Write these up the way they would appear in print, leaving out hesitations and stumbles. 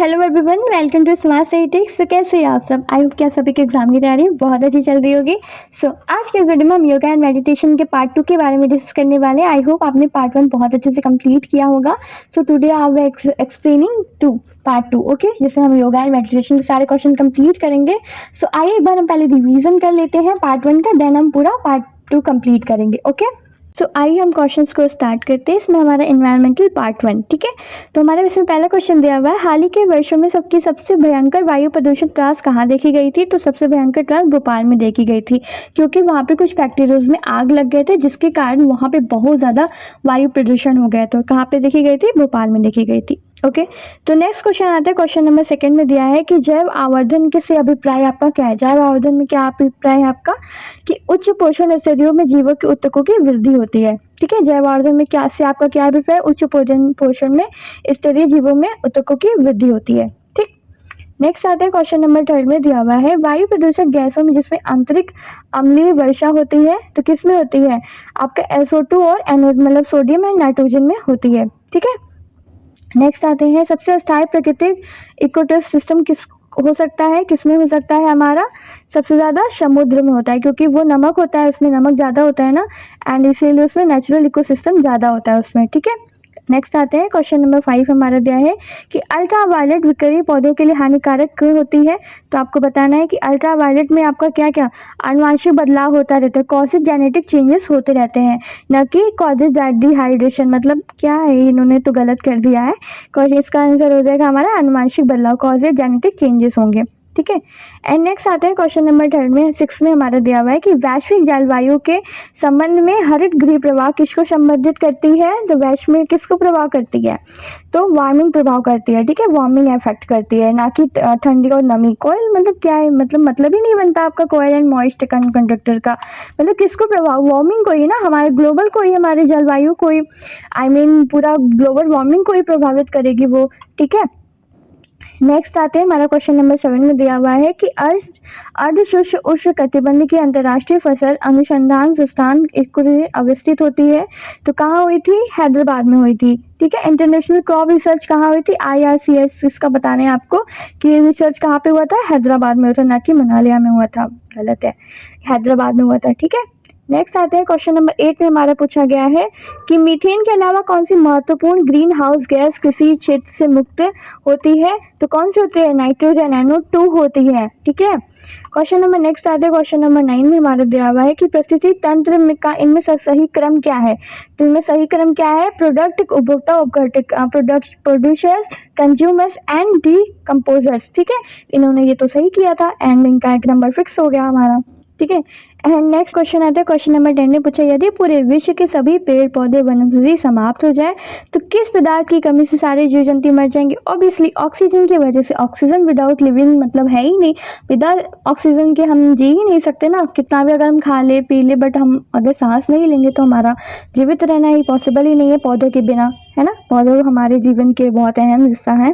Hello everyone, welcome to smart studies. So कैसे हैं आप सब? आई होप कि आप सभी के एग्जाम की तैयारी बहुत अच्छी चल रही होगी। आज के इस वीडियो में हम योगा एंड मेडिटेशन के पार्ट 2 के बारे में डिस्कस करने वाले हैं। आई होप आपने पार्ट 1 बहुत अच्छे से कंप्लीट किया होगा। So today I will explaining to part 2, okay, जिसमें हम योगा एंड मेडिटेशन के सारे क्वेश्चन कंप्लीट करेंगे। आइए एक बार हम पहले रिविजन कर लेते हैं पार्ट 1 का, देन हम पूरा पार्ट 2 कंप्लीट करेंगे। ओके, आइए हम क्वेश्चंस को स्टार्ट करते हैं। इसमें हमारा एनवायरमेंटल पार्ट 1, ठीक है। तो हमारे इसमें पहला क्वेश्चन दिया हुआ है, हाल ही के वर्षों में सबसे भयंकर वायु प्रदूषण त्रास कहाँ देखी गई थी? तो सबसे भयंकर त्रास भोपाल में देखी गई थी, क्योंकि वहाँ पे कुछ फैक्ट्रीज में आग लग गए थे, जिसके कारण वहाँ पे बहुत ज़्यादा वायु प्रदूषण हो गया। तो कहाँ पे देखी गई थी? भोपाल में देखी गई थी। ओके, तो नेक्स्ट क्वेश्चन आता है, क्वेश्चन नंबर 2 में दिया है कि जैव आवर्धन के से अभिप्राय आपका क्या है? जैव आवर्धन में क्या अभिप्राय है आपका? कि उच्च पोषण स्थितियों में जीवों के ऊतकों की वृद्धि होती है, ठीक है। जैव आवर्धन में क्या से आपका क्या अभिप्राय? उच्च पोषण में स्तरीय जीवों में ऊतकों की वृद्धि होती है, ठीक। नेक्स्ट आता है, क्वेश्चन नंबर 3 में दिया हुआ है, वायु प्रदूषक गैसों में जिसमें आंतरिक अम्लीय वर्षा होती है, तो किसमें होती है? आपका SO2 और मतलब सोडियम एंड नाइट्रोजन में होती है, ठीक है। नेक्स्ट आते हैं, सबसे अस्थायी प्राकृतिक इकोटोप सिस्टम किस हो सकता है? किसमें हो सकता है? हमारा सबसे ज़्यादा समुद्र में होता है, क्योंकि वो नमक होता है, उसमें नमक ज़्यादा होता है ना, एंड इसीलिए उसमें नेचुरल इकोसिस्टम ज़्यादा होता है उसमें, ठीक है। नेक्स्ट आते हैं, क्वेश्चन नंबर 5 हमारा दिया है कि अल्ट्रा वायलेट विकिरण पौधों के लिए हानिकारक क्यों होती है? तो आपको बताना है कि अल्ट्रा वायलेट में आपका क्या क्या आनुवांशिक बदलाव होता रहता है, कॉजेज जेनेटिक चेंजेस होते रहते हैं, न कि कॉजेज डिहाइड्रेशन। मतलब क्या है, इन्होंने तो गलत कर दिया है। इसका आंसर हो जाएगा हमारा आनुवांशिक बदलाव, कॉजेज जेनेटिक चेंजेस होंगे, ठीक है। एंड नेक्स्ट आते हैं, क्वेश्चन नंबर 6 में हमारा दिया हुआ है कि वैश्विक जलवायु के संबंध में हरित गृह प्रवाह किसको संबंधित करती है? तो वैश्विक में किसको प्रभाव करती है? तो वार्मिंग प्रभाव करती है, ठीक है। वार्मिंग इफेक्ट करती है, ना कि ठंडी और नमी। कोयल मतलब क्या है? मतलब ही नहीं बनता आपका कोयल एंड मॉइस्ट कंडक्टर का। मतलब किसको प्रभाव? वार्मिंग को ही ना, हमारे ग्लोबल को ही, हमारे जलवायु को ही, पूरा ग्लोबल वार्मिंग को ही प्रभावित करेगी वो, ठीक है। नेक्स्ट आते हैं, हमारा क्वेश्चन नंबर 7 में दिया हुआ है कि अर्धशुष्क उष्णकटिबंध की अंतर्राष्ट्रीय फसल अनुसंधान संस्थान अवस्थित होती है, तो कहाँ हुई थी? हैदराबाद में हुई थी, ठीक है। इंटरनेशनल क्रॉप रिसर्च कहाँ हुई थी? IRCS, इसका बताना है आपको कि रिसर्च कहाँ पे हुआ था? हैदराबाद में हुआ था, ना कि मनालिया में हुआ था। गलत है, हैदराबाद में हुआ था, ठीक है। नेक्स्ट आते हैं, क्वेश्चन नंबर 8 में हमारा पूछा गया है कि मीथेन के अलावा कौन सी महत्वपूर्ण ग्रीन हाउस गैस कृषि क्षेत्र से मुक्त होती है? तो कौन सी होती है? नाइट्रोजन, NO2 होती है, ठीक है। क्वेश्चन नंबर नेक्स्ट आते हैं, क्वेश्चन नंबर 9 में हमारा दिया हुआ है कि परिस्थिति तंत्र में का इनमें सही क्रम क्या है? तो इनमें सही क्रम क्या है? प्रोडक्ट, उपभोक्ता, उपघटक, product, producers, consumers and decomposers, ठीक है। इन्होंने ये तो सही किया था, एंड इनका एक नंबर फिक्स हो गया हमारा, ठीक है। एंड नेक्स्ट क्वेश्चन आता है, क्वेश्चन नंबर 10 ने पूछा, यदि पूरे विश्व के सभी पेड़ पौधे वनस्पति समाप्त हो जाए तो किस पदार्थ की कमी से सारे जीव जंतु मर जाएंगे? ऑब्वियसली ऑक्सीजन की वजह से। ऑक्सीजन विदाउट लिविंग मतलब है ही नहीं, विदाउट ऑक्सीजन के हम जी ही नहीं सकते ना, कितना भी अगर हम खा ले पी ले, बट हम अगर सांस नहीं लेंगे तो हमारा जीवित रहना ही पॉसिबल ही नहीं है पौधों के बिना, है ना। पौधे हमारे जीवन के बहुत अहम हिस्सा है।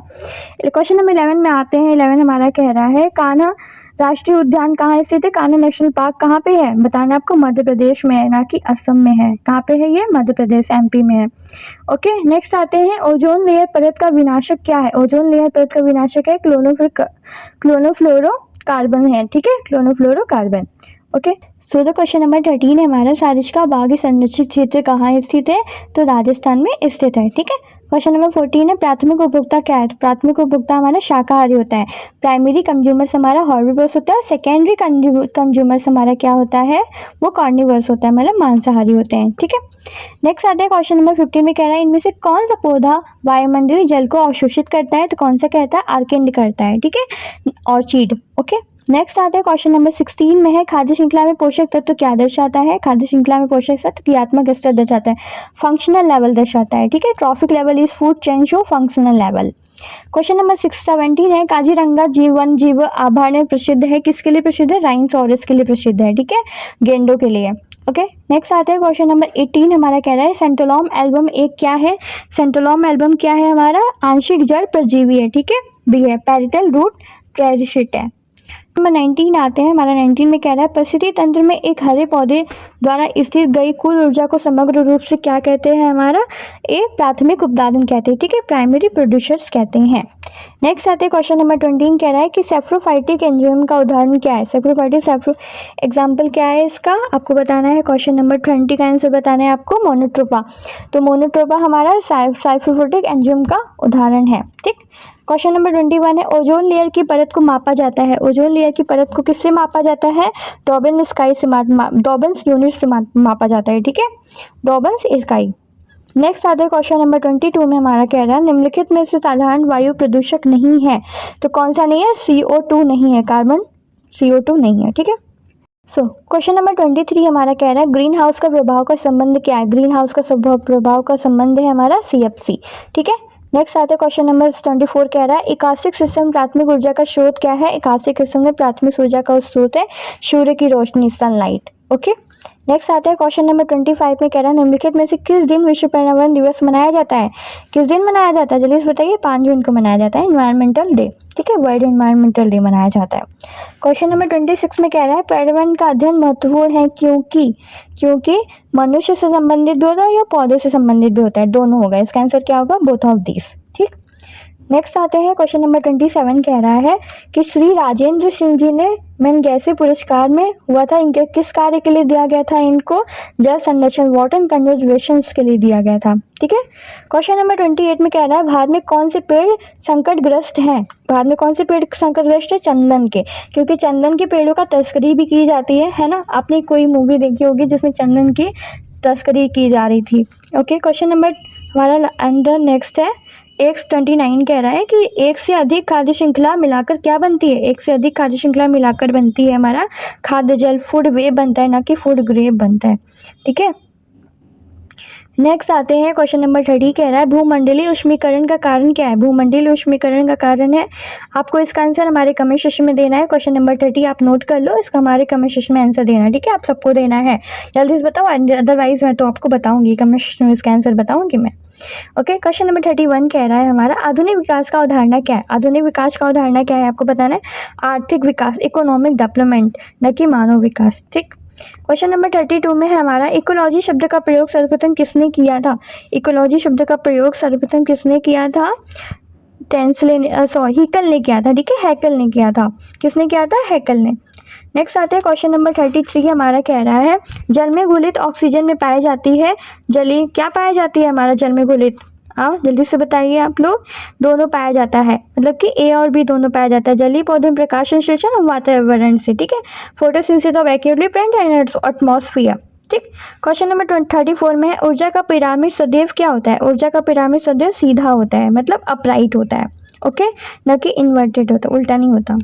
क्वेश्चन नंबर 11 में आते हैं। 11 हमारा कह रहा है, कान्हा राष्ट्रीय उद्यान कहाँ स्थित है? कान्हा नेशनल पार्क कहाँ पे है? बताना आपको, मध्य प्रदेश में है, ना कि असम में है। कहाँ पे है ये? मध्य प्रदेश, MP में है। ओके, नेक्स्ट आते हैं, ओजोन लेयर परत का विनाशक क्या है? ओजोन लेयर परत का विनाशक है क्लोरोफ्लोरोकार्बन है, ठीक है, chlorofluorocarbon. Okay, so the question number 13 है हमारा, सारिस्का बाघ संरक्षित क्षेत्र कहाँ स्थित है? तो राजस्थान में स्थित है, ठीक है। क्वेश्चन नंबर 14 है, प्राथमिक उपभोक्ता क्या है? तो प्राथमिक उपभोक्ता हमारा शाकाहारी होता है। प्राइमरी कंज्यूमर्स हमारा हॉर्बिवोर्स होता है, सेकेंडरी कंज्यूमर्स हमारा क्या होता है? वो कार्निवर्स होता है, मतलब मांसाहारी होते हैं, ठीक है। नेक्स्ट आता है, क्वेश्चन नंबर 15 में कह रहा है, इनमें से कौन सा पौधा वायुमंडलीय जल को अवशोषित करता है? तो कौन सा कहता है? आर्किड करता है, ठीक है, ऑर्चिड। ओके, नेक्स्ट आता है, क्वेश्चन नंबर 16 में है, खाद्य श्रृंखला में पोषक तत्व क्या दर्शाता है? खाद्य श्रृंखला में पोषक तत्व क्रियात्मक स्तर दर्शाता है, फंक्शनल लेवल दर्शाता है, ठीक है। Trophic level is food chain show functional level. Question number 17 है, काजीरंगा जीव अभयारण्य प्रसिद्ध है, किसके लिए प्रसिद्ध है? राइनोसोरस के लिए प्रसिद्ध है, ठीक है, गेंडों के लिए। ओके, नेक्स्ट आता है, क्वेश्चन नंबर 18 हमारा कह रहा है, सेंटोलोम एल्बम एक क्या है? सेंटोलोम एल्बम क्या है हमारा? आंशिक जड़ परजीवी है, ठीक है, B है, पैरिटल रूट पैरासिट है। नंबर 19 आते हैं। हमारा 19 में कह रहा है परिस्थिति तंत्र में एक हरे पौधे द्वारा स्थित गई कुल ऊर्जा को समग्र रूप से क्या कहते हैं, हमारा एक प्राथमिक उत्पादन कहते हैं, ठीक है, प्राइमरी प्रोड्यूसर्स कहते हैं। नेक्स्ट आते हैं क्वेश्चन नंबर 20 कह रहा है कि सेफ्रोफाइटिक एंजाइम का उदाहरण क्या है। सेफ्रो एग्जाम्पल क्या है इसका आपको बताना है। क्वेश्चन नंबर 20 का आंसर बताना है आपको मोनोट्रोपा। तो मोनोट्रोपा हमारा सेफ्रोफाइटिक एंजाइम का उदाहरण है, ठीक। क्वेश्चन नंबर 21 है ओजोन लेयर की परत को मापा जाता है। ओजोन लेयर की परत को किससे मापा जाता है, डॉबेन स्काई से डॉबेन्स यूनिट से मापा जाता है, ठीक है, डॉबेन्स स्काई। नेक्स्ट आता है क्वेश्चन नंबर 22 में हमारा कह रहा है निम्नलिखित में से साधारण वायु प्रदूषक नहीं है। तो कौन सा नहीं है, CO2 नहीं है, कार्बन CO2 नहीं है, ठीक है। क्वेश्चन नंबर 23 हमारा कह रहा है ग्रीन हाउस का प्रभाव का संबंध क्या है। ग्रीन हाउस का प्रभाव का संबंध है हमारा CFC, ठीक है। नेक्स्ट आता है क्वेश्चन नंबर 24 कह रहा है एकासिक सिस्टम प्राथमिक ऊर्जा का स्रोत क्या है। एकासिक सिस्टम में प्राथमिक ऊर्जा का स्रोत है सूर्य की रोशनी, सनलाइट, ओके। नेक्स्ट आता है क्वेश्चन नंबर 25 में कह रहा है निम्नलिखित में से किस दिन विश्व पर्यावरण दिवस मनाया जाता है। किस दिन मनाया जाता है, जल्दी से बताइए। 5 जून को मनाया जाता है, एनवायरमेंटल डे, ठीक है, वर्ल्ड एनवायरमेंटल डे मनाया जाता है। क्वेश्चन नंबर 26 में कह रहा है पर्यावरण का अध्ययन महत्वपूर्ण है क्योंकि मनुष्य से संबंधित भी होता है या पौधों से संबंधित भी होता है, दोनों होगा। इसका आंसर क्या होगा, बोथ ऑफ दिस, ठीक। नेक्स्ट आते हैं क्वेश्चन नंबर 27 कह रहा है कि श्री राजेंद्र सिंह जी ने मैनगैसे पुरस्कार में हुआ था, इनके किस कार्य के लिए दिया गया था, इनको जल संरक्षण वाटर कंजर्वेशन के लिए दिया गया था, ठीक है। क्वेश्चन नंबर 28 में कह रहा है भारत में कौन से पेड़ संकटग्रस्त हैं। भारत में कौन से पेड़ संकटग्रस्त है, चंदन के, क्योंकि चंदन के पेड़ों का तस्करी भी की जाती है ना। आपने कोई मूवी देखी होगी जिसमें चंदन की तस्करी की जा रही थी, ओके। क्वेश्चन नंबर हमारा अंडर नेक्स्ट है X29 कह रहा है कि एक से अधिक खाद्य श्रृंखला मिलाकर क्या बनती है। एक से अधिक खाद्य श्रृंखला मिलाकर बनती है हमारा खाद्य जल, फूड वेब बनता है, ना कि फूड ग्रेब बनता है, ठीक है। नेक्स्ट आते हैं क्वेश्चन नंबर 30 कह रहा है भूमंडलीय उष्मीकरण का कारण क्या है। भूमंडलीय उष्मीकरण का कारण है, आपको इसका आंसर हमारे कमेंट सेक्शन में देना है। क्वेश्चन नंबर 30 आप नोट कर लो, इसका हमारे कमेंट सेक्शन में आंसर देना है, ठीक है, आप सबको देना है, जल्दी से बताओ, अदरवाइज मैं तो आपको बताऊंगी, कमेंट सेक्शन में इसका आंसर बताऊंगी मैं, ओके। क्वेश्चन नंबर 31 कह रहा है हमारा आधुनिक विकास का अवधारणा क्या है। आधुनिक विकास का अवधारणा क्या है आपको बताना है, आर्थिक विकास, इकोनॉमिक डेवलपमेंट, न कि मानव विकास, ठीक। क्वेश्चन नंबर 32 में है हमारा इकोलॉजी शब्द का प्रयोग सर्वप्रथम किसने किया था। इकोलॉजी शब्द का प्रयोग सर्वप्रथम किसने किया था, हैकल ने किया था, ठीक है, हैकल ने किया था। किसने किया था, हैकल ने। नेक्स्ट आता है क्वेश्चन नंबर 33 हमारा कह रहा है जल में घुलित ऑक्सीजन में पाई जाती है जली, क्या पाया जाती है हमारा जल में घुलित, जल्दी से बताइए आप लोग। दोनों पाया जाता है, मतलब कि A और B दोनों पाया जाता है, जलीय पौधों में प्रकाश संश्लेषण और वातावरण से, ठीक है, photosynthesis of actually plant and atmosphere, ठीक। क्वेश्चन नंबर 34 में है ऊर्जा का पिरामिड सदैव क्या होता है। ऊर्जा का पिरामिड सदैव सीधा होता है, मतलब अपराइट होता है, ओके, न कि इन्वर्टेड होता, उल्टा नहीं होता।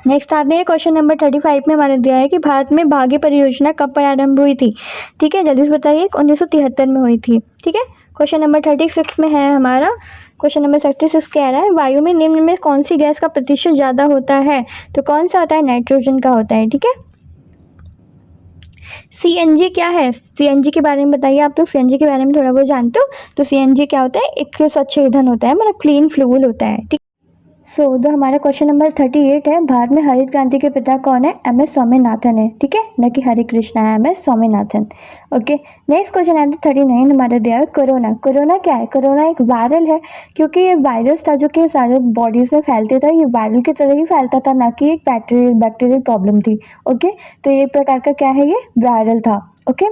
नेक्स्ट आते हैं क्वेश्चन नंबर 35 में हमारे दिया है कि भारत में भाग्य परियोजना कब प्रारंभ हुई थी, ठीक है, जल्दी से बताइए। 1973 में हुई थी, ठीक है। क्वेश्चन नंबर 36 में है हमारा, क्वेश्चन नंबर 36 कह रहा है वायु में निम्न में कौन सी गैस का प्रतिशत ज्यादा होता है। तो कौन सा होता है, नाइट्रोजन का होता है, ठीक है। CNG क्या है, CNG के बारे में बताइए आप लोग, CNG के बारे में थोड़ा बहुत जानते हो। तो CNG क्या होता है, एक स्वच्छ ईंधन होता है, मतलब क्लीन फ्यूल होता है, ठीक। जो हमारा क्वेश्चन नंबर 38 है भारत में हरित क्रांति के पिता कौन है, MS स्वामीनाथन है, ठीक है, न कि हरे कृष्णा है, MS Swaminathan, okay. Next question है 39 हमारा दिया है कोरोना। कोरोना क्या है, कोरोना एक वायरल है, क्योंकि ये वायरस था जो कि सारे बॉडीज में फैलते था, ये वायरल की तरह ही फैलता था, ना कि एक बैक्टीरियल प्रॉब्लम थी, ओके। तो ये प्रकार का क्या है, ये वायरल था, ओके।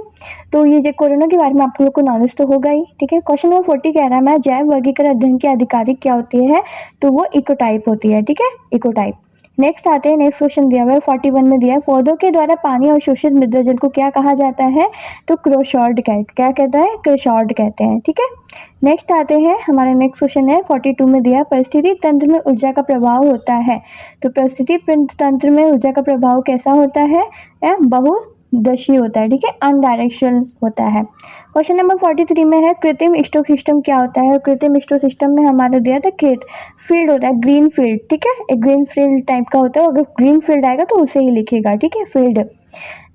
तो ये जो कोरोना के बारे में आप लोग को नॉलेज तो होगा ही, ठीक है। क्वेश्चन नंबर 40 कह रहा है मैं जैव वर्गीकरण अध्ययन की आधिकारिक क्या होती है। तो वो इकोटाइप होती है, ठीक है, इकोटाइप। नेक्स्ट आते हैं, नेक्स्ट क्वेश्चन दिया हुआ है 41 में दिया है पौधों के द्वारा पानी अवशोषित मृदा जल को क्या कहा जाता है। तो क्रोशॉर्ड क्या कहता है, क्रोशॉर्ड कहते हैं, ठीक है। नेक्स्ट आते हैं, हमारा नेक्स्ट क्वेश्चन है 42 में दिया परिस्थिति तंत्र में ऊर्जा का प्रभाव होता है। तो परिस्थिति तंत्र में ऊर्जा का प्रभाव कैसा होता है, बहुदशीय होता है, ठीक है, अनडायरेक्शनल होता है। क्वेश्चन नंबर 43 में है कृत्रिम स्टो सिस्टम क्या होता है। कृत्रिम स्टो सिस्टम में हमारा दिया था खेत, फील्ड होता है, ग्रीन फील्ड, ठीक है, एक ग्रीन फील्ड टाइप का होता है, अगर ग्रीन फील्ड आएगा तो उसे ही लिखेगा, ठीक है, फील्ड।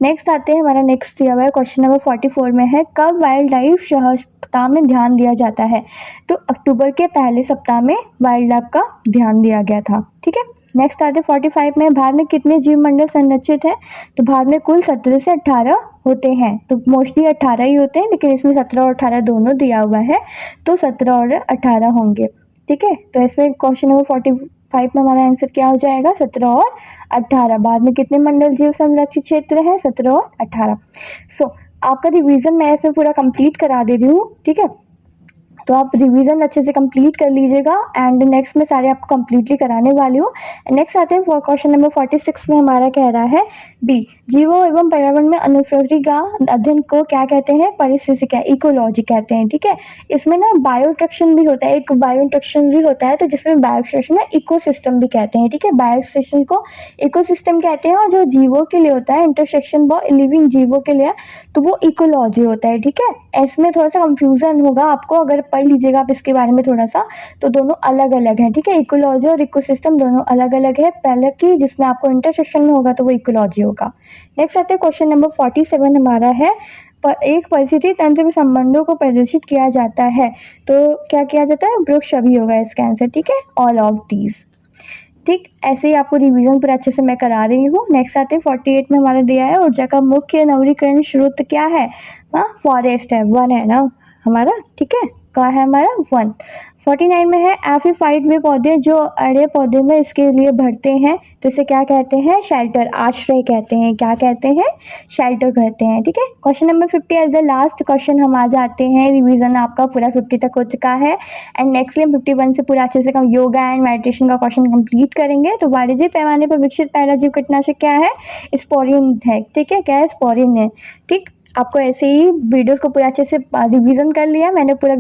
नेक्स्ट आते हैं, हमारा नेक्स्ट दिया हुआ है क्वेश्चन नंबर 44 में है कब वाइल्ड लाइफ सप्ताह में ध्यान दिया जाता है। तो अक्टूबर के पहले सप्ताह में वाइल्ड लाइफ का ध्यान दिया गया था, ठीक है। नेक्स्ट आते हैं 45 में, भारत में कितने जीव मंडल संरक्षित है? तो भारत में कुल 17 से 18 होते हैं। तो मोस्टली 18 ही होते हैं, लेकिन इसमें 17 और 18 दोनों दिया हुआ है, तो 17 और 18 होंगे। ठीक है, तो इसमें क्वेश्चन नंबर 45 में हमारा आंसर क्या हो जाएगा? 17 और 18। भारत में कितने मंडल जीव संरक्षित क्षेत्र है? 17 और 18। सो आपका रिवीजन मैं इसमें पूरा कंप्लीट करा दे रही हूँ। ठीक है, तो आप रिवीजन अच्छे से कंप्लीट कर लीजिएगा एंड नेक्स्ट में सारे आपको कंप्लीटली कराने वाली हूँ। नेक्स्ट आते हैं क्वेश्चन नंबर 46 में हमारा कह रहा है बी, जीवों एवं पर्यावरण में अनुप्रयोगी का अध्ययन को क्या कहते हैं? पारिस्थितिकी, इकोलॉजी कहते हैं। ठीक है, इसमें ना बायो इंटरेक्शन भी होता है, एक बायो इंटरेक्शन भी होता है, तो जिसमें बायो इंटरेक्शन इकोसिस्टम भी कहते हैं। ठीक है, बायो इंटरेक्शन को इकोसिस्टम कहते हैं, और जो जीवों के लिए होता है इंटरसेक्शन वो लिविंग जीवों के लिए, तो वो इकोलॉजी होता है। ठीक है, इसमें थोड़ा सा कंफ्यूजन होगा आपको, अगर पढ़ लीजिएगा आप इसके बारे में थोड़ा सा, तो दोनों अलग अलग हैं। ठीक है, इकोलॉजी और इकोसिस्टम दोनों अलग अलग है। पहले की जिसमें आपको इंटरसेक्शन में होगा तो वो इकोलॉजी होगा। नेक्स्ट आते हैं क्वेश्चन नंबर 47 हमारा है, पर एक परिस्थिति तंत्र में संबंधों को प्रदर्शित किया जाता है, तो क्या किया जाता है? वृक्ष सभी होगा इसका आंसर। ठीक है, ऑल ऑफ दीज। ठीक, ऐसे ही आपको रिवीजन पूरा अच्छे से मैं करा रही हूँ। नेक्स्ट आते हैं 48 में हमारा दिया है, ऊर्जा का मुख्य नवीकरण स्रोत क्या है? फॉरेस्ट है, 1 है ना हमारा। ठीक है, क्या है हमारा? 1। 49 में है, एफिफाइट में पौधे जो अड़े पौधे में इसके लिए भरते हैं, तो इसे क्या कहते हैं? शेल्टर, आश्रय कहते हैं। क्या कहते हैं? शेल्टर कहते हैं। ठीक है, question number 50 as the last question हम आ जाते हैं। रिवीजन आपका पूरा 50 तक हो चुका है एंड नेक्स्ट हम 51 से पूरा अच्छे से योगा एंड मेडिटेशन का क्वेश्चन कंप्लीट करेंगे। तो वाणिज्यिक पैमाने पर विकसित पहला जीव कीटनाशक क्या है? स्पोरिन है। ठीक है, क्या है? स्पोरिन है। ठीक, आपको ऐसे ही वीडियोस को पूरा अच्छे से रिवीजन कर लिया मैंने, पूरा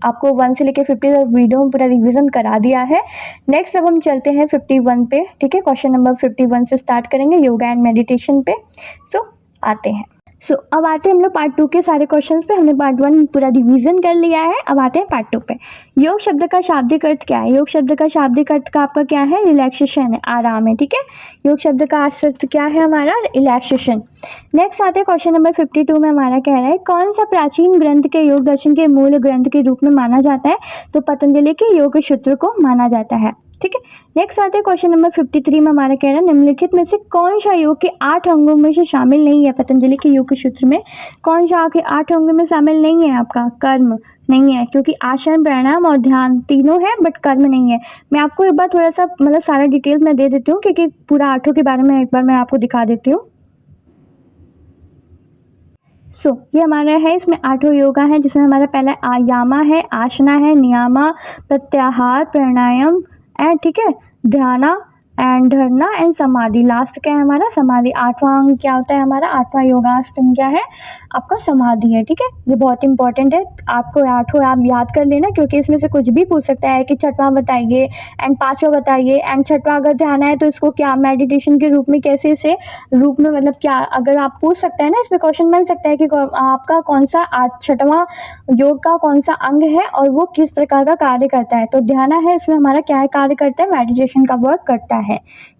आपको 1 से लेकर 50 तक वीडियो में पूरा रिवीजन करा दिया है। नेक्स्ट अब हम चलते हैं 51 पे। ठीक है, क्वेश्चन नंबर 51 से स्टार्ट करेंगे योगा एंड मेडिटेशन पे। सो आते हैं। अब आते हैं हम लोग पार्ट 2 के सारे क्वेश्चंस पे। हमने पार्ट 1 पूरा रिवीजन कर लिया है, अब आते हैं पार्ट 2 पे। योग शब्द का शाब्दिक अर्थ क्या है? योग शब्द का शाब्दिक अर्थ का आपका क्या है? रिलैक्सेशन है, आराम है। ठीक है, योग शब्द का अर्थ क्या है हमारा? रिलैक्सेशन। नेक्स्ट आते हैं क्वेश्चन नंबर 52 में हमारा कह रहा है, कौन सा प्राचीन ग्रंथ के योग दर्शन के मूल ग्रंथ के रूप में माना जाता है? तो पतंजलि के योग सूत्र को माना जाता है। ठीक है, नेक्स्ट आते हैं क्वेश्चन नंबर 53 में हमारा कह रहा है, निम्नलिखित में से कौन सा योग के 8 अंगों में से शामिल नहीं है? पतंजलि के योग सूत्र में कौन सा के 8 अंगों में शामिल नहीं है? आपका कर्म नहीं है, क्योंकि आसन, प्राणायाम और ध्यान तीनों है बट कर्म नहीं है। मैं आपको एक बार थोड़ा सा मतलब सारा डिटेल में दे देती हूँ, क्योंकि पूरा 8 के बारे में एक बार मैं आपको दिखा देती हूँ। ये हमारा है, इसमें 8 योगा है, जिसमें हमारा पहला आयामा है, आसना है, नियामा, प्रत्याहार, प्राणायाम एंड ठीक है ध्याना एंड धरना एंड समाधि। लास्ट क्या है हमारा? समाधि। 8वां अंग क्या होता है हमारा? 8वां योगासन क्या है? आपका समाधि है। ठीक है, ये बहुत इंपॉर्टेंट है, आपको 8 आप याद कर लेना, क्योंकि इसमें से कुछ भी पूछ सकता है कि 6वां बताइए एंड 5वां बताइए एंड 6वां अगर ध्यान है तो इसको क्या मेडिटेशन के रूप में कैसे से रूप में मतलब क्या, अगर आप पूछ सकते हैं ना, इसमें क्वेश्चन बन सकता है कि आपका कौन सा 6वां योग का कौन सा अंग है और वो किस प्रकार का कार्य करता है। तो ध्यान है, इसमें हमारा क्या कार्य करता है? मेडिटेशन का वर्क करता है।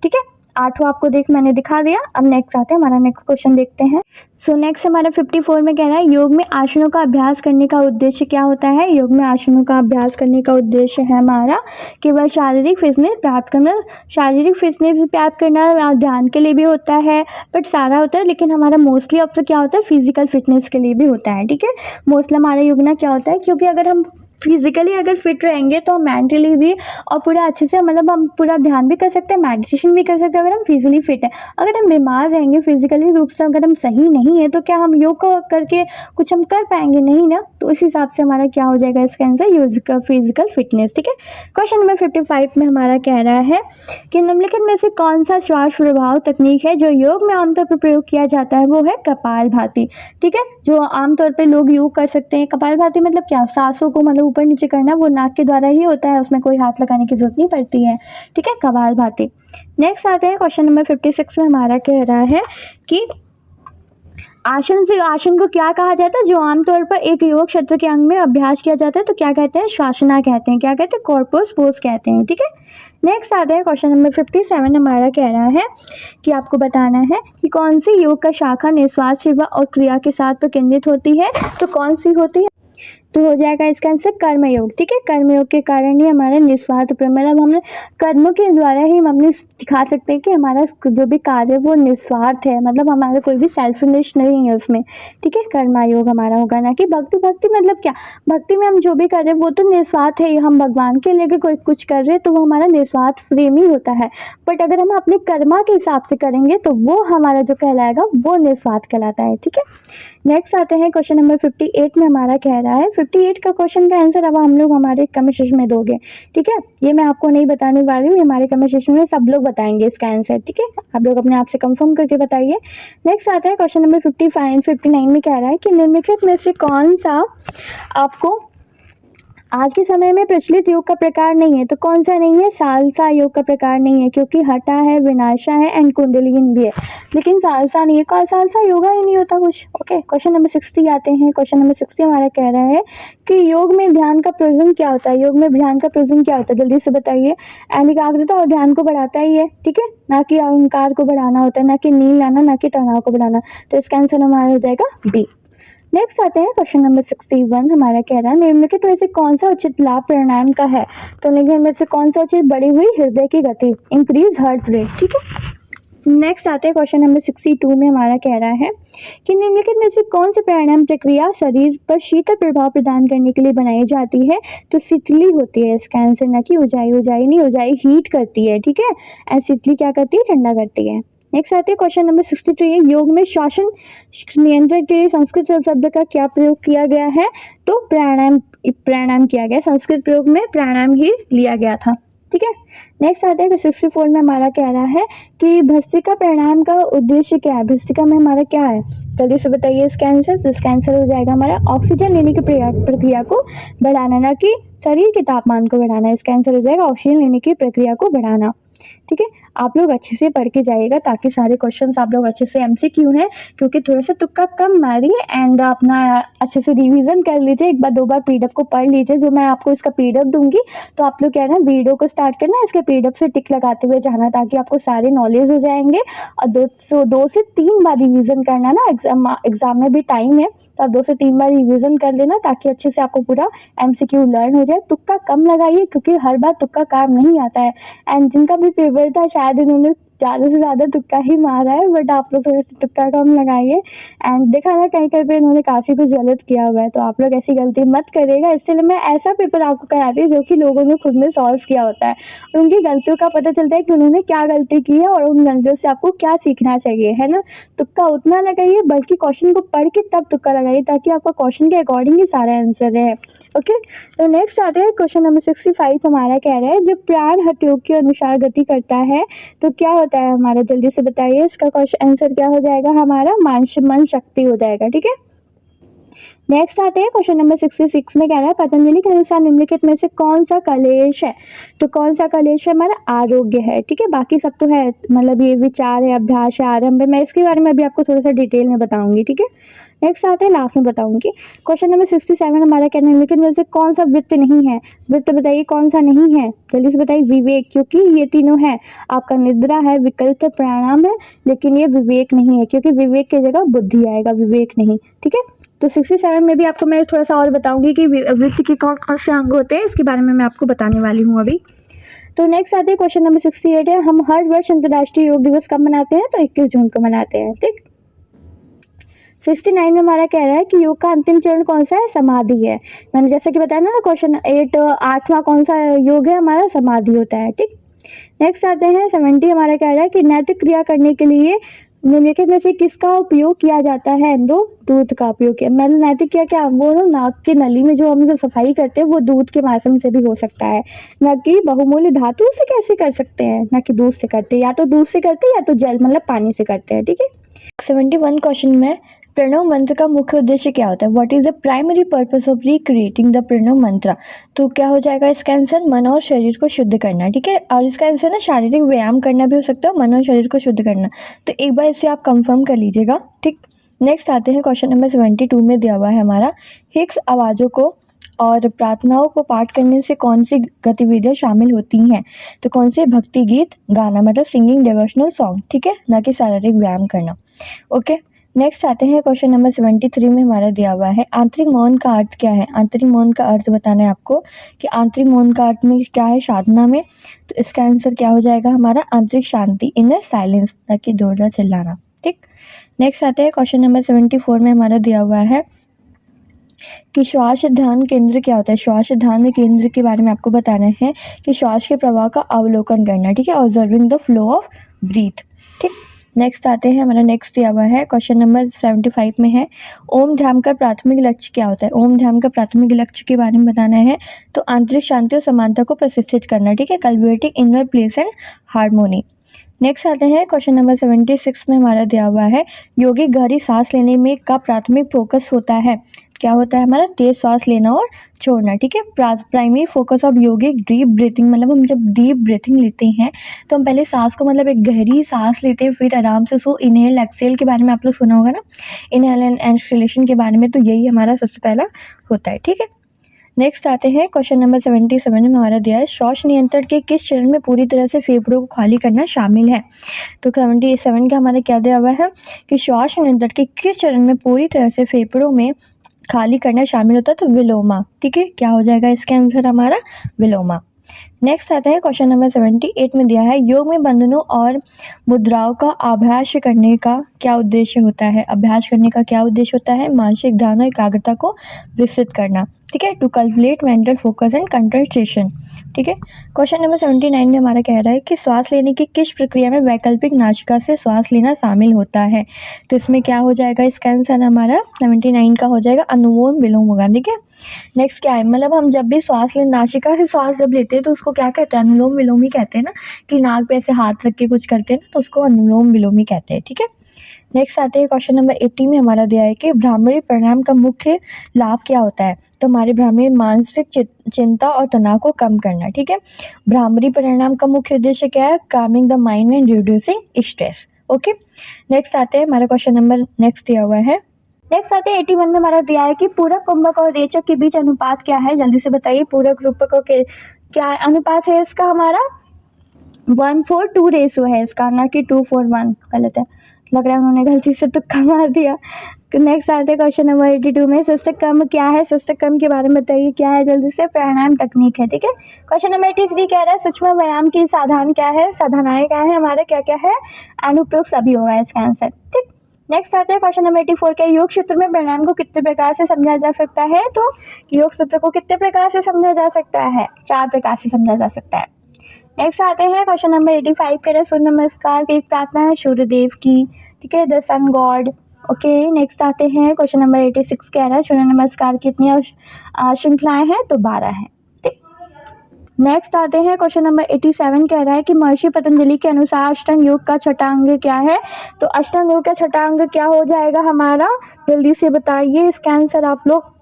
ठीक है, 8वां आपको मैंने दिखा दिया। अब नेक्स्ट आते हैं, हमारा नेक्स्ट क्वेश्चन देखते हैं। नेक्स्ट हमारा 54 में कह रहा है, योग में आसनों का अभ्यास करने का उद्देश्य क्या होता है? योग में आसनों का अभ्यास करने का उद्देश्य है हमारा केवल शारीरिक फिटनेस प्राप्त करना। शारीरिक फिटनेस प्राप्त करना ध्यान के लिए भी होता है, बट सारा होता है, लेकिन हमारा मोस्टली अब तो क्या होता है? फिजिकल फिटनेस के लिए भी होता है। ठीक है, मोस्टली हमारा योग ना क्या होता है, क्योंकि अगर हम फिजिकली अगर फिट रहेंगे तो हम मेंटली भी और पूरा अच्छे से मतलब हम पूरा ध्यान भी कर सकते हैं, मेडिटेशन भी कर सकते हैं, अगर हम फिजिकली फिट है। अगर हम बीमार रहेंगे फिजिकली रूप से, अगर हम सही नहीं है, तो क्या हम योग करके कुछ हम कर पाएंगे? नहीं ना। तो इस हिसाब से हमारा क्या हो जाएगा इसका आंसर? योग का फिजिकल फिटनेस। ठीक है, क्वेश्चन नंबर 55 में हमारा कह रहा है कि निम्नलिखित में से कौन सा श्वास प्रभाव तकनीक है जो योग में आमतौर पर प्रयोग किया जाता है? वो है कपालभाति। ठीक है, जो आमतौर पर लोग योग कर सकते हैं। कपालभाति मतलब क्या? सांसों को मतलब ऊपर नीचे करना, वो नाक के द्वारा ही होता है, उसमें कोई हाथ लगाने की जरूरत नहीं पड़ती है। ठीक है, कपालभाति। नेक्स्ट आते हैं क्वेश्चन नंबर 56 में हमारा कह रहा है कि आसन को क्या कहा जाता है जो आमतौर पर एक योग क्षेत्र के अंग में अभ्यास किया जाता है? तो क्या कहते हैं? श्वासना कहते हैं। क्या कहते हैं? कॉर्पस पोज कहते हैं। ठीक है, नेक्स्ट आता है क्वेश्चन नंबर 57 हमारा कह रहा है कि आपको बताना है कि कौन सी योग का शाखा निश्वास सेवा और क्रिया के साथ केंद्रित होती है? तो कौन सी होती है? तो हो जाएगा इसका आंसर कर्मयोग। ठीक है, कर्मयोग के कारण ही हमारा निस्वार्थ प्रेम, मतलब हमने कर्मों के द्वारा ही हम अपने दिखा सकते हैं कि हमारा जो भी कार्य है वो निस्वार्थ है, मतलब हमारा कोई भी सेल्फिश नहीं है उसमें। ठीक है, कर्मयोग हमारा होगा, ना कि भक्ति। भक्ति मतलब क्या, भक्ति में हम जो भी कर रहे हैं वो तो निस्वार्थ है, हम भगवान के लिए कोई कुछ कर रहे हैं तो वो हमारा निस्वार्थ प्रेम ही होता है। बट अगर हम अपने कर्मा के हिसाब से करेंगे तो वो हमारा जो कहलाएगा वो निस्वार्थ कहलाता है। ठीक है, नेक्स्ट आते हैं क्वेश्चन नंबर 58 में हमारा कह रहा है, 58 का क्वेश्चन का आंसर अब हम लोग हमारे कमेंट सेक्शन में दोगे। ठीक है, ये मैं आपको नहीं बताने वाली हूँ, हमारे कमेंट सेक्शन में सब लोग बताएंगे इसका आंसर। ठीक है, आप लोग अपने आप से कंफर्म करके बताइए। नेक्स्ट आता है क्वेश्चन नंबर 59 में कह रहा है कि निम्नलिखित में से कौन सा आपको आज के समय में प्रचलित योग का प्रकार नहीं है। तो कौन सा नहीं है, सालसा योग का प्रकार नहीं है, क्योंकि हटा है, विनाशा है एंड कुंडलिनी भी है, लेकिन सालसा नहीं है। सालसा योगा ही नहीं होता कुछ। ओके, क्वेश्चन नंबर 60 आते हैं। क्वेश्चन नंबर 60 हमारा कह रहा है कि योग में ध्यान का प्रयोजन क्या होता है। योग में ध्यान का प्रयोजन क्या होता है, जल्दी से बताइए। एकाग्रता और ध्यान को बढ़ाता ही है। ठीक है, ना कि अहंकार को बढ़ाना होता है, ना कि नींद लाना, ना कि तनाव को बढ़ाना। तो इसका आंसर हमारा हो जाएगा बी। नेक्स्ट आते हैं क्वेश्चन नंबर 61 हमारा कह रहा है निम्नलिखित में से कौन सा उचित लाभ प्राणायाम का है। तो निम्नलिखित में से कौन सा उचित, बढ़ी हुई हृदय की गति, इंक्रीज हार्ट रेट। ठीक है, नेक्स्ट आते हैं क्वेश्चन नंबर 62 में हमारा कह रहा है कि निम्नलिखित में से कौन सी प्राणायाम प्रक्रिया शरीर पर शीतल प्रभाव प्रदान करने के लिए बनाई जाती है। तो शीतली होती है इसका आंसर, ना कि ऊंचाई। ऊंचाई नहीं, ऊंचाई हीट करती है। ठीक है, एंड शीतली क्या करती है, ठंडा करती है। नेक्स्ट आते हैं क्वेश्चन नंबर 63, योग में श्वासन नियंत्रण के लिए संस्कृत शब्द का क्या प्रयोग किया गया है। तो प्राणायाम, प्राणायाम किया गया, संस्कृत प्रयोग में प्राणायाम ही लिया गया था। ठीक है, नेक्स्ट आता है 64 में हमारा कह रहा है कि भस्त्रिका प्राणायाम का उद्देश्य क्या है। भस्त्रिका में हमारा क्या है, जल्दी से बताइए इसका आंसर। तो इसका आंसर हो जाएगा हमारा ऑक्सीजन लेने की प्रक्रिया को बढ़ाना, ना कि शरीर के तापमान को बढ़ाना। इसका आंसर हो जाएगा ऑक्सीजन लेने की प्रक्रिया को बढ़ाना। ठीक है, आप लोग अच्छे से पढ़ के जाइएगा ताकि सारे क्वेश्चंस आप लोग अच्छे से एमसीक्यू हैं, क्योंकि थोड़ा सा तुक्का कम मारिए एंड अपना अच्छे से रिवीजन कर लीजिए। एक बार दो बार पीडीएफ को पढ़ लीजिए, जो मैं आपको इसका पीडीएफ दूंगी। तो आप लोग क्या है ना, वीडियो को स्टार्ट करना, इसके पीडीएफ से टिक लगाते हुए जाना, ताकि आपको सारे नॉलेज हो जाएंगे। और 2 से 3 बार रिविजन करना ना, एग्जाम में भी टाइम है तो आप 2 से 3 बार रिविजन कर लेना, ताकि अच्छे से आपको पूरा एमसीक्यू लर्न हो जाए। तुक्का कम लगाइए, क्योंकि हर बार तुक्का काम नहीं आता है। एंड जिनका भी फेवरेट था शायद इन्होंने ज़्यादा से ज़्यादा तुक्का ही मारा है, बट आप लोग थोड़ा सा तुक्का कम लगाइए। एंड देखा ना कहीं कहीं पे इन्होंने काफ़ी कुछ गलत किया हुआ है, तो आप लोग ऐसी गलती मत करिएगा। इसलिए मैं ऐसा पेपर आपको कराती हूँ जो कि लोगों ने खुद ने सॉल्व किया होता है, और उनकी गलतियों का पता चलता है कि उन्होंने क्या गलती की है और उन गलतियों से आपको क्या सीखना चाहिए, है ना। तुक्का उतना लगाइए, बल्कि क्वेश्चन को पढ़ के तब तुक्का लगाइए, ताकि आपका क्वेश्चन के अकॉर्डिंग ही सारा आंसर रहे। ओके, तो नेक्स्ट आते हैं क्वेश्चन नंबर 65 हमारा कह रहा है जब प्राण हठ योग के अनुसार गति करता है तो क्या होता है हमारा, जल्दी से बताइए। इसका क्वेश्चन आंसर क्या हो जाएगा हमारा, मन शक्ति हो जाएगा। ठीक है, नेक्स्ट आते हैं क्वेश्चन नंबर 66 में कह रहा है पतंजलि के अनुसार निम्नलिखित में से कौन सा कलेश है। तो कौन सा कलेश है हमारा, आरोग्य है। ठीक है, बाकी सब तो है, मतलब ये विचार है, अभ्यास है, आरंभ है। मैं इसके बारे में अभी आपको थोड़ा सा डिटेल में बताऊंगी। ठीक है, नेक्स्ट आते हैं लास्ट में बताऊंगी। क्वेश्चन नंबर 67 हमारा कहना है लेकिन में से कौन सा वृत्त नहीं है। वृत्त बताइए कौन सा नहीं है, जल्दी से बताइए। विवेक, क्योंकि ये तीनों है, आपका निद्रा है, विकल्प प्राणायाम है, लेकिन ये विवेक नहीं है, क्योंकि विवेक की जगह बुद्धि आएगा, विवेक नहीं। ठीक है, तो 67 में भी आपको मैं थोड़ा सा और बताऊंगी कि वृत्त के कौन कौन से अंग होते हैं, इसके बारे में मैं आपको बताने वाली हूँ अभी। तो नेक्स्ट आते हैं क्वेश्चन नंबर 68 है, हम हर वर्ष अंतर्राष्ट्रीय योग दिवस कब मनाते हैं। तो 21 जून को मनाते हैं। ठीक, 69 में हमारा कह रहा है कि योग का अंतिम चरण कौन सा है, समाधि है। मैंने जैसे कि बताया ना क्वेश्चन 8वां कौन सा योग है हमारा, समाधि होता है। ठीक, नेक्स्ट आते हैं 70 हमारा कह रहा है कि नैतिक क्रिया करने के लिए निम्नलिखित में से किसका उपयोग किया जाता है। दूध का उपयोग किया, मतलब नैतिक क्या वो नाक के नली में जो हम जो सफाई करते हैं वो दूध के माध्यम से भी हो सकता है, न कि बहुमूल्य धातु से कैसे कर सकते हैं, न कि दूध से करते हैं, या तो दूध से करते हैं या तो जल मतलब पानी से करते हैं। ठीक है, 71 क्वेश्चन में प्रणव मंत्र का मुख्य उद्देश्य क्या होता है, what is the primary purpose of recreating the Pranav mantra. तो क्या हो जाएगा इसका आंसर, मन और शरीर को शुद्ध करना। ठीक है, और इसका आंसर ना शारीरिक व्यायाम करना भी हो सकता है, मन और शरीर को शुद्ध करना। तो एक बार इसे आप कंफर्म कर लीजिएगा। ठीक, नेक्स्ट आते हैं क्वेश्चन नंबर 72 में दिया हुआ है हमारा, हिक्स आवाज़ों को और प्रार्थनाओं को पाठ करने से कौन सी गतिविधियां शामिल होती हैं। तो कौन से, भक्ति गीत गाना, मतलब सिंगिंग डिवोशनल सॉन्ग। ठीक है, ना कि शारीरिक व्यायाम करना। ओके, नेक्स्ट आते हैं क्वेश्चन नंबर 73 में हमारा दिया हुआ है आंतरिक मौन का अर्थ क्या है। आंतरिक मौन का अर्थ बताना है आपको कि आंतरिक मौन का अर्थ में क्या है साधना में। तो इसका आंसर क्या हो जाएगा हमारा आंतरिक शांति, इनर साइलेंस, ताकि जोरदार चिल्लाना। ठीक। नेक्स्ट आते हैं क्वेश्चन नंबर 74 में हमारा दिया हुआ है कि श्वास ध्यान केंद्र क्या होता है। श्वास ध्यान केंद्र के बारे में आपको बताना है कि श्वास के प्रवाह का अवलोकन करना। ठीक है, observing the flow of breath. ठीक। नेक्स्ट आते हैं हमारा नेक्स्ट दिया हुआ है क्वेश्चन नंबर 75 में है ओम ध्यान का प्राथमिक लक्ष्य क्या होता है। ओम ध्यान का प्राथमिक लक्ष्य के बारे में बताना है तो आंतरिक शांति और समानता को प्रशिक्षित करना। ठीक है, cultivating inner peace and harmony. Next आते हैं क्वेश्चन नंबर 76 में हमारा दिया हुआ है यौगिक गहरी सांस लेने में का प्राथमिक फोकस होता है। क्या होता है हमारा तेज सांस लेना और छोड़ना। ठीक है, प्राइमरी फोकस ऑफ यौगिक डीप ब्रीथिंग, मतलब हम जब डीप ब्रीथिंग लेते हैं तो हम पहले सांस को मतलब एक गहरी सांस लेते हैं, फिर आराम से सो इनहेल एक्सेल के बारे में आप लोग सुना होगा ना, इनहेल एंड एक्सहेलेशन के बारे में। तो यही हमारा सबसे पहला होता है। ठीक है। नेक्स्ट आते हैं क्वेश्चन नंबर 77 में हमारा दिया है श्वास नियंत्रण के किस चरण में पूरी तरह से फेफड़ों को खाली करना शामिल है। तो 77 का हमारा क्या दिया हुआ है कि श्वास नियंत्रण के किस चरण में पूरी तरह से फेफड़ों में खाली करना शामिल होता है। तो विलोमा। ठीक है, क्या हो जाएगा इसका आंसर हमारा विलोमा। नेक्स्ट आता है क्वेश्चन नंबर 78 में दिया है योग में बंधनों और मुद्राओं का अभ्यास करने का क्या उद्देश्य होता है। अभ्यास करने का क्या उद्देश्य होता है मानसिक ध्यान और एकाग्रता को विकसित करना। ठीक है, to cultivate mental focus and concentration. ठीक है। क्वेश्चन नंबर 79 में हमारा कह रहा है कि श्वास लेने की किस प्रक्रिया में वैकल्पिक नासिका से श्वास लेना शामिल होता है। तो इसमें क्या हो जाएगा इसका आंसर हमारा 79 का हो जाएगा अनुलोम विलोम होगा। ठीक है। नेक्स्ट क्या है मतलब हम जब भी श्वास ले नासिका से श्वास जब लेते हैं तो उसको क्या कहते हैं अनुलोम विलोम ही कहते हैं ना, कि नाक पे ऐसे हाथ रख के कुछ करते हैं ना, तो उसको अनुलोम विलोम ही कहते हैं। ठीक है। नेक्स्ट आते हैं क्वेश्चन नंबर 80 में हमारा दिया है कि भ्रामरी प्राणायाम का मुख्य लाभ क्या होता है। तो हमारे भ्रामरी मानसिक चिंता और तनाव को कम करना। ठीक है, भ्रामरी प्राणायाम का मुख्य उद्देश्य क्या है Kameng the mind and reducing stress. Okay. Next आते हैं हमारा क्वेश्चन नंबर नेक्स्ट दिया हुआ है नेक्स्ट आते हैं 81 में हमारा दिया है कि पूरक कुंभक और रेचक के बीच अनुपात क्या है। जल्दी से बताइए पूरक रूपक और क्या अनुपात है इसका हमारा 1:2 रेशो है इसका, ना कि 2:1। गलत है, लग रहा है उन्होंने गलती से तुक्का मार दिया। नेक्स्ट आते हैं क्वेश्चन नंबर 82 में सूचक क्रम क्या है। सूचक क्रम के बारे में बताइए क्या है जल्दी से। प्राणायाम तकनीक है। ठीक है। क्वेश्चन नंबर 83 कह रहा है सूक्ष्म व्यायाम की साधन क्या है, साधनाएं क्या है हमारे, क्या क्या है अनुप्रोक्त सभी होगा इसका आंसर। ठीक। नेक्स्ट आता है क्वेश्चन नंबर 84 के योग सूत्र में प्राणायाम को कितने प्रकार से समझा जा सकता है। तो योग सूत्र को कितने प्रकार से समझा जा सकता है, 4 प्रकार से समझा जा सकता है। नेक्स्ट आते हैं क्वेश्चन नंबर 85 कह रहे सूर्य नमस्कार की एक प्रार्थना है सूर्यदेव की। ठीक है, the sun god. Okay. Next आते हैं क्वेश्चन नंबर 86 कह रहा है सूर्य नमस्कार की कितनी श्रृंखलाएं हैं। तो 12 है। नेक्स्ट आते हैं क्वेश्चन नंबर 87 कह रहा है कि महर्षि पतंजलि के अनुसार अष्टांग योग का छठा अंग क्या है। तो अष्टांग योग का छठा अंग क्या हो जाएगा हमारा, जल्दी से बताइए इसका आंसर आप लोग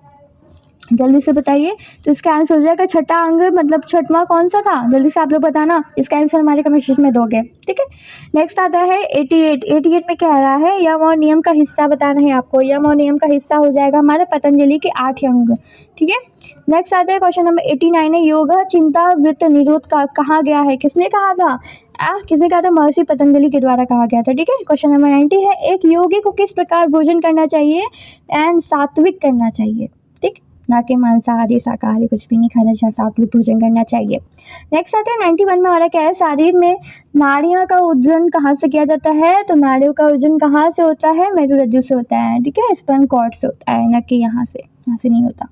जल्दी से बताइए। तो इसका आंसर हो जाएगा छठा अंग, मतलब छठवां कौन सा था जल्दी से आप लोग बताना, इसका आंसर हमारे कमेंट सेक्शन में दोगे। ठीक है। नेक्स्ट आता है 88 में कह रहा है यम और नियम का हिस्सा बताना है आपको। यम और नियम का हिस्सा हो जाएगा हमारे पतंजलि के 8 अंग। ठीक है। नेक्स्ट आता है क्वेश्चन नंबर 89 है योग चिंता वृत्त निरोध का कहा गया है, किसने कहा था, किसने कहा था, महर्षि पतंजलि के द्वारा कहा गया था। ठीक है। क्वेश्चन नंबर 90 है एक योगी को किस प्रकार भोजन करना चाहिए एंड सात्विक करना चाहिए। ठीक, ना कि मांसाहारी शाकाहारी कुछ भी नहीं खाना चाहिए, सात्विक भोजन करना चाहिए। नेक्स्ट आते हैं 91 में हमारा क्या है शरीर में नाड़ियों का उज्जन कहाँ से किया जाता है। तो नाड़ियों का उज्जन कहाँ से होता है, मेरुरज्जु से होता है। ठीक है, स्पर्म कॉर्ड से होता है, ना कि यहाँ से नहीं होता।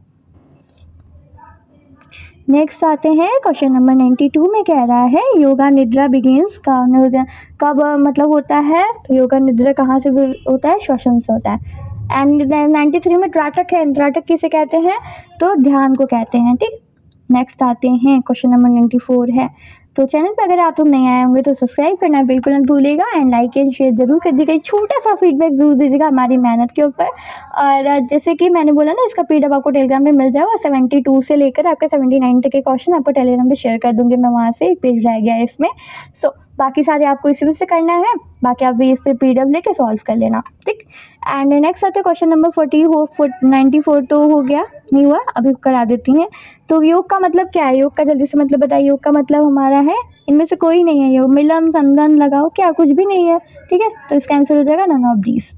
नेक्स्ट आते हैं क्वेश्चन नंबर 92 में कह रहा है योगा निद्रा बिगिंस कब मतलब होता है। तो योगा निद्रा कहाँ से होता है, श्वसन से होता है। एंड 93 में त्राटक है, त्राटक किसे कहते हैं, तो ध्यान को कहते हैं। ठीक। नेक्स्ट आते हैं क्वेश्चन नंबर 94 है। तो चैनल पर अगर आप लोग नहीं आए होंगे तो सब्सक्राइब करना बिल्कुल मत भूलिएगा एंड लाइक एंड शेयर जरूर कर दीजिएगा। छोटा सा फीडबैक जरूर दीजिएगा हमारी मेहनत के ऊपर। और जैसे कि मैंने बोला ना इसका पीडीएफ आपको टेलीग्राम में मिल जाएगा। 72 से लेकर आपका 79 तक के क्वेश्चन आपको टेलीग्राम पे शेयर कर दूंगी मैं, वहाँ से एक पेज रह गया है इसमें। सो बाकी सारे आपको इसी से करना है, बाकी आप भी इस पर पीडीएफ लेके सॉल्व कर लेना। ठीक। एंड नेक्स्ट आते क्वेश्चन नंबर 94 तो हो गया, नहीं हुआ अभी करा देती हैं। तो योग का मतलब क्या है, योग का जल्दी से मतलब बताइए। योग का मतलब हमारा है इनमें से कोई नहीं है, योग मिलम समदन लगाओ क्या कुछ भी नहीं है। ठीक है, तो इसका आंसर हो जाएगा नन ऑफ दीज।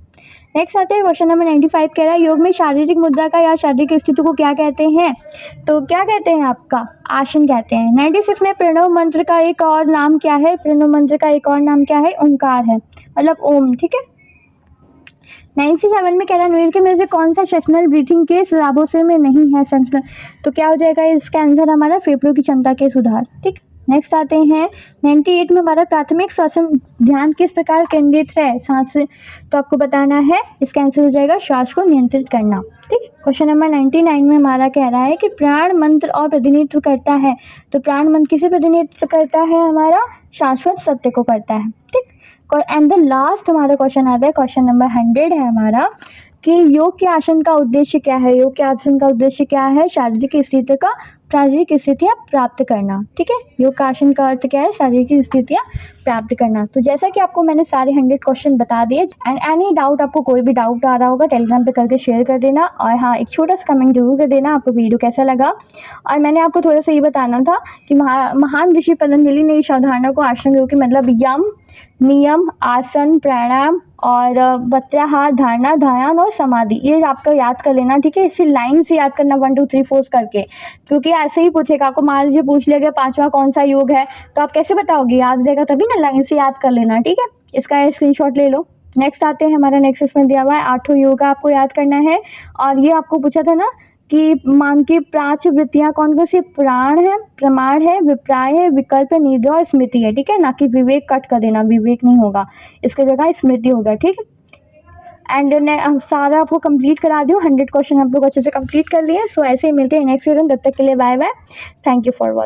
नेक्स्ट आते हैं क्वेश्चन नंबर 95 कह रहा है योग में शारीरिक मुद्रा का या शारीरिक स्थिति को क्या कहते हैं? तो क्या कहते हैं आपका? आसन कहते हैं। 96 में प्रणव मंत्र का एक और नाम क्या है? प्रणव मंत्र का एक और नाम क्या है? ओंकार है, मतलब ओम, ठीक है। 97 में कह रहा है निम्नलिखित में से कौन सा सेक्शनल ब्रीथिंग के सुझावों से में नहीं है सेक्शनल? तो क्या हो जाएगा इसका आंसर हमारा? फेफड़ों की क्षमता के सुधार, ठीक। नेक्स्ट आते हैं 98 में हमारा प्राथमिक श्वसन ध्यान किस प्रकार केंद्रित है? सांस से, तो आपको बताना है, इसका आंसर हो जाएगा श्वास को नियंत्रित करना, ठीक। क्वेश्चन नंबर 99 में हमारा कह रहा है कि प्राण मंत्र और प्रतिनिधित्व करता है। तो प्राण मंत्र किसे प्रतिनिधित्व करता है? हमारा शाश्वत सत्य को करता है, ठीक। एंड द लास्ट हमारा क्वेश्चन आता है, क्वेश्चन नंबर 100 है हमारा कि योग के आसन का उद्देश्य क्या है? योग के आसन का उद्देश्य क्या है? शारीरिक स्थितियां प्राप्त करना, ठीक है। योग का आसन का अर्थ क्या है? शारीरिक स्थितियां प्राप्त करना। तो जैसा कि आपको मैंने सारे 100 क्वेश्चन बता दिए, एंड एनी डाउट, आपको कोई भी डाउट आ रहा होगा टेलीग्राम पे करके शेयर कर देना, और हाँ, एक छोटा सा कमेंट जरूर कर देना आपको वीडियो कैसा लगा। और मैंने आपको थोड़ा सा ये बताना था कि महान ऋषि पतंजलि ने इस अवधारणा को आसन योग की मतलब यम, नियम, आसन, प्राणायाम और प्रत्याहार, धारणा, ध्यान और समाधि, ये आपको याद कर लेना, ठीक है। इसी लाइन से याद करना 1 2 3 4 करके, क्योंकि ऐसे ही पूछेगा। आपको मान लीजिए पूछ लिया गया 5वां कौन सा योग है, तो आप कैसे बताओगे? याद रहेगा तभी ना, लाइन से याद कर लेना, ठीक है। इसका स्क्रीनशॉट ले लो। नेक्स्ट आते हैं हमारा, नेक्स्ट इसमें दिया हुआ है 8 योग आपको याद करना है। और ये आपको पूछा था ना कि मान की प्राच्य वृत्तियां कौन कौन सी? प्राण है, प्रमाण है, विप्राय है, विकल्प है, निद्रा और स्मृति है, ठीक है। ना कि विवेक, कट कर देना, विवेक नहीं होगा, इसके जगह स्मृति होगा, ठीक है। एंड सारा आपको कंप्लीट करा दूँ, 100 क्वेश्चन आप लोग अच्छे से कंप्लीट कर लिए। सो ऐसे ही मिलते हैं नेक्स्ट वीडियो, तब तक के लिए bye bye, thank you for watching.